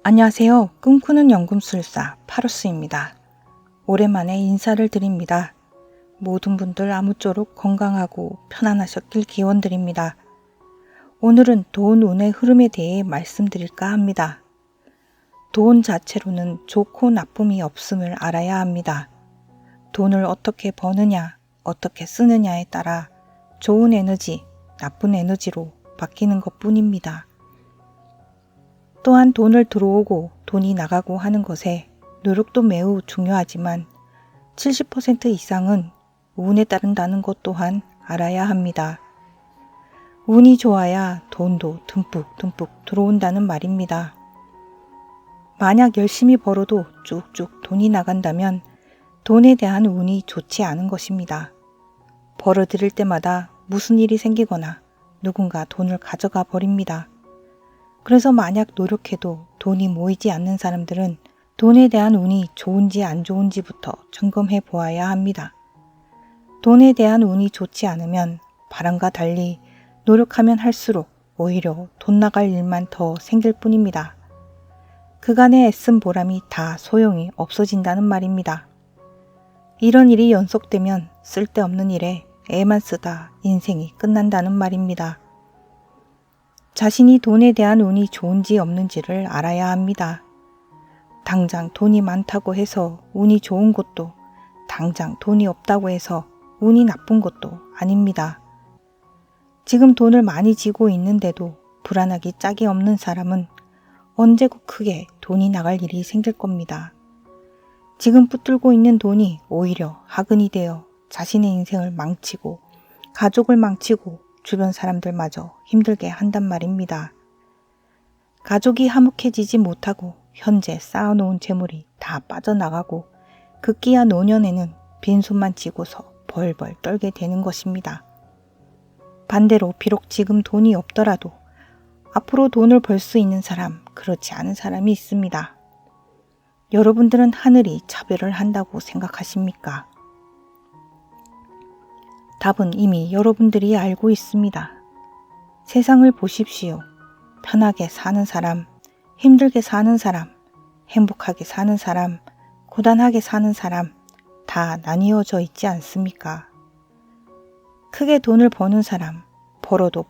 안녕하세요. 꿈꾸는 연금술사 파로스입니다. 오랜만에 인사를 드립니다. 모든 분들 아무쪼록 건강하고 편안하셨길 기원드립니다. 오늘은 돈 운의 흐름에 대해 말씀드릴까 합니다. 돈 자체로는 좋고 나쁨이 없음을 알아야 합니다. 돈을 어떻게 버느냐, 어떻게 쓰느냐에 따라 좋은 에너지, 나쁜 에너지로 바뀌는 것 뿐입니다. 또한 돈을 들어오고 돈이 나가고 하는 것에 노력도 매우 중요하지만 70% 이상은 운에 따른다는 것 또한 알아야 합니다. 운이 좋아야 돈도 듬뿍 들어온다는 말입니다. 만약 열심히 벌어도 쭉쭉 돈이 나간다면 돈에 대한 운이 좋지 않은 것입니다. 벌어들일 때마다 무슨 일이 생기거나 누군가 돈을 가져가 버립니다. 그래서 만약 노력해도 돈이 모이지 않는 사람들은 돈에 대한 운이 좋은지 안 좋은지부터 점검해 보아야 합니다. 돈에 대한 운이 좋지 않으면 바람과 달리 노력하면 할수록 오히려 돈 나갈 일만 더 생길 뿐입니다. 그간의 애쓴 보람이 다 소용이 없어진다는 말입니다. 이런 일이 연속되면 쓸데없는 일에 애만 쓰다 인생이 끝난다는 말입니다. 자신이 돈에 대한 운이 좋은지 없는지를 알아야 합니다. 당장 돈이 많다고 해서 운이 좋은 것도 당장 돈이 없다고 해서 운이 나쁜 것도 아닙니다. 지금 돈을 많이 쥐고 있는데도 불안하기 짝이 없는 사람은 언제고 크게 돈이 나갈 일이 생길 겁니다. 지금 붙들고 있는 돈이 오히려 화근이 되어 자신의 인생을 망치고 가족을 망치고 주변 사람들마저 힘들게 한단 말입니다. 가족이 화목해지지 못하고 현재 쌓아놓은 재물이 다 빠져나가고 급기야 노년에는 빈손만 쥐고서 벌벌 떨게 되는 것입니다. 반대로 비록 지금 돈이 없더라도 앞으로 돈을 벌 수 있는 사람, 그렇지 않은 사람이 있습니다. 여러분들은 하늘이 차별을 한다고 생각하십니까? 답은 이미 여러분들이 알고 있습니다. 세상을 보십시오. 편하게 사는 사람, 힘들게 사는 사람, 행복하게 사는 사람, 고단하게 사는 사람 다 나뉘어져 있지 않습니까? 크게 돈을 버는 사람, 벌어도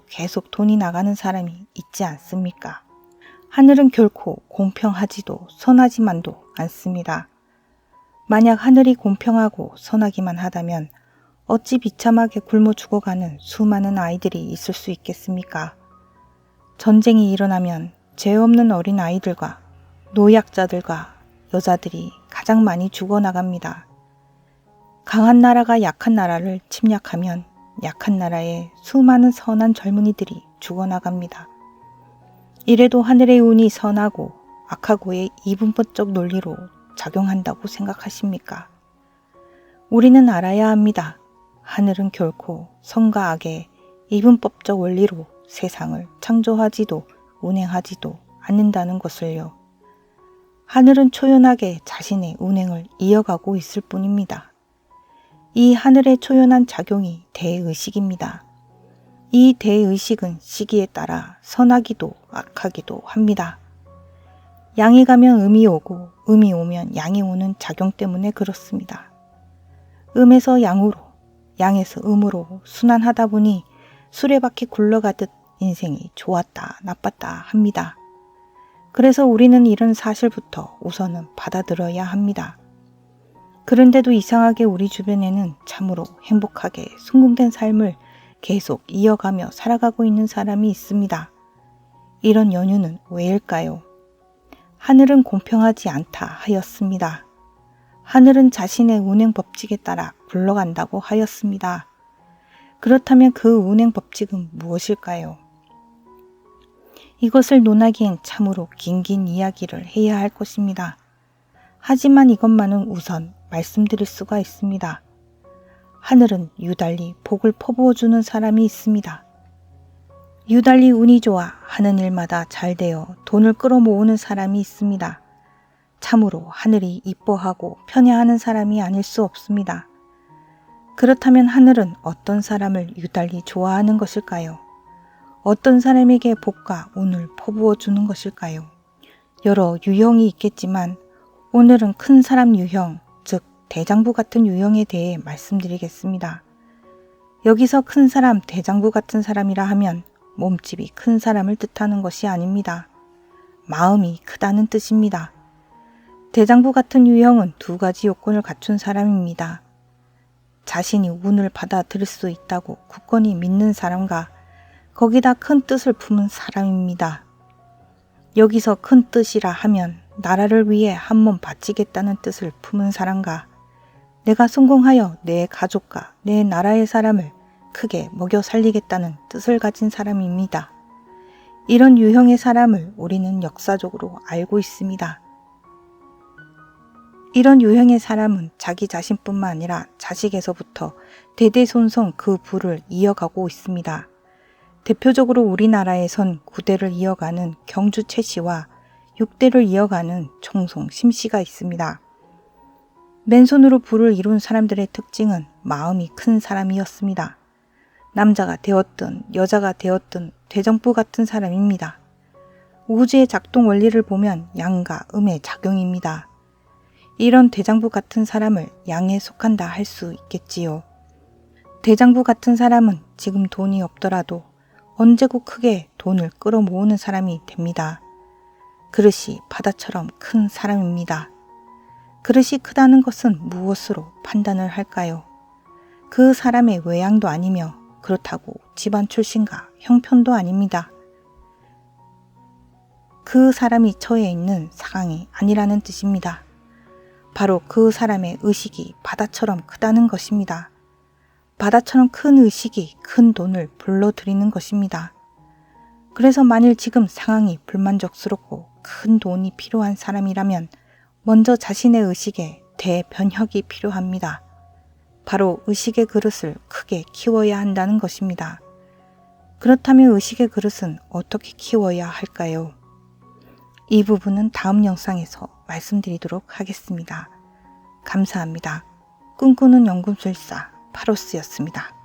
계속 돈이 나가는 사람이 있지 않습니까? 하늘은 결코 공평하지도 선하지만도 않습니다. 만약 하늘이 공평하고 선하기만 하다면 어찌 비참하게 굶어 죽어가는 수많은 아이들이 있을 수 있겠습니까? 전쟁이 일어나면 죄 없는 어린 아이들과 노약자들과 여자들이 가장 많이 죽어나갑니다. 강한 나라가 약한 나라를 침략하면 약한 나라의 수많은 선한 젊은이들이 죽어나갑니다. 이래도 하늘의 운이 선하고 악하고의 이분법적 논리로 작용한다고 생각하십니까? 우리는 알아야 합니다. 하늘은 결코 선과 악의 이분법적 원리로 세상을 창조하지도 운행하지도 않는다는 것을요. 하늘은 초연하게 자신의 운행을 이어가고 있을 뿐입니다. 이 하늘의 초연한 작용이 대의식입니다. 이 대의식은 시기에 따라 선하기도 악하기도 합니다. 양이 가면 음이 오고 음이 오면 양이 오는 작용 때문에 그렇습니다. 음에서 양으로, 양에서 음으로 순환하다 보니 수레바퀴 굴러가듯 인생이 좋았다 나빴다 합니다. 그래서 우리는 이런 사실부터 우선은 받아들여야 합니다. 그런데도 이상하게 우리 주변에는 참으로 행복하게 순궁된 삶을 계속 이어가며 살아가고 있는 사람이 있습니다. 이런 연유는 왜일까요? 하늘은 공평하지 않다 하였습니다. 하늘은 자신의 운행 법칙에 따라 굴러간다고 하였습니다. 그렇다면 그 운행 법칙은 무엇일까요? 이것을 논하기엔 참으로 긴 이야기를 해야 할 것입니다. 하지만 이것만은 우선 말씀드릴 수가 있습니다. 하늘은 유달리 복을 퍼부어주는 사람이 있습니다. 유달리 운이 좋아 하는 일마다 잘 되어 돈을 끌어모으는 사람이 있습니다. 참으로 하늘이 이뻐하고 편애하는 사람이 아닐 수 없습니다. 그렇다면 하늘은 어떤 사람을 유달리 좋아하는 것일까요? 어떤 사람에게 복과 운을 퍼부어 주는 것일까요? 여러 유형이 있겠지만 오늘은 큰 사람 유형, 즉 대장부 같은 유형에 대해 말씀드리겠습니다. 여기서 큰 사람, 대장부 같은 사람이라 하면 몸집이 큰 사람을 뜻하는 것이 아닙니다. 마음이 크다는 뜻입니다. 대장부 같은 유형은 두 가지 요건을 갖춘 사람입니다. 자신이 운을 받아들일 수 있다고 굳건히 믿는 사람과 거기다 큰 뜻을 품은 사람입니다. 여기서 큰 뜻이라 하면 나라를 위해 한 몸 바치겠다는 뜻을 품은 사람과 내가 성공하여 내 가족과 내 나라의 사람을 크게 먹여 살리겠다는 뜻을 가진 사람입니다. 이런 유형의 사람을 우리는 역사적으로 알고 있습니다. 이런 유형의 사람은 자기 자신뿐만 아니라 자식에서부터 대대손손 그 부를 이어가고 있습니다. 대표적으로 우리나라에선 9대를 이어가는 경주 최씨와 6대를 이어가는 총송 심씨가 있습니다. 맨손으로 부를 이룬 사람들의 특징은 마음이 큰 사람이었습니다. 남자가 되었든 여자가 되었든 대정부 같은 사람입니다. 우주의 작동 원리를 보면 양과 음의 작용입니다. 이런 대장부 같은 사람을 양에 속한다 할 수 있겠지요. 대장부 같은 사람은 지금 돈이 없더라도 언제고 크게 돈을 끌어모으는 사람이 됩니다. 그릇이 바다처럼 큰 사람입니다. 그릇이 크다는 것은 무엇으로 판단을 할까요? 그 사람의 외양도 아니며 그렇다고 집안 출신과 형편도 아닙니다. 그 사람이 처해 있는 상황이 아니라는 뜻입니다. 바로 그 사람의 의식이 바다처럼 크다는 것입니다. 바다처럼 큰 의식이 큰 돈을 불러들이는 것입니다. 그래서 만일 지금 상황이 불만족스럽고 큰 돈이 필요한 사람이라면 먼저 자신의 의식에 대변혁이 필요합니다. 바로 의식의 그릇을 크게 키워야 한다는 것입니다. 그렇다면 의식의 그릇은 어떻게 키워야 할까요? 이 부분은 다음 영상에서 말씀드리도록 하겠습니다. 감사합니다. 꿈꾸는 연금술사 파로스였습니다.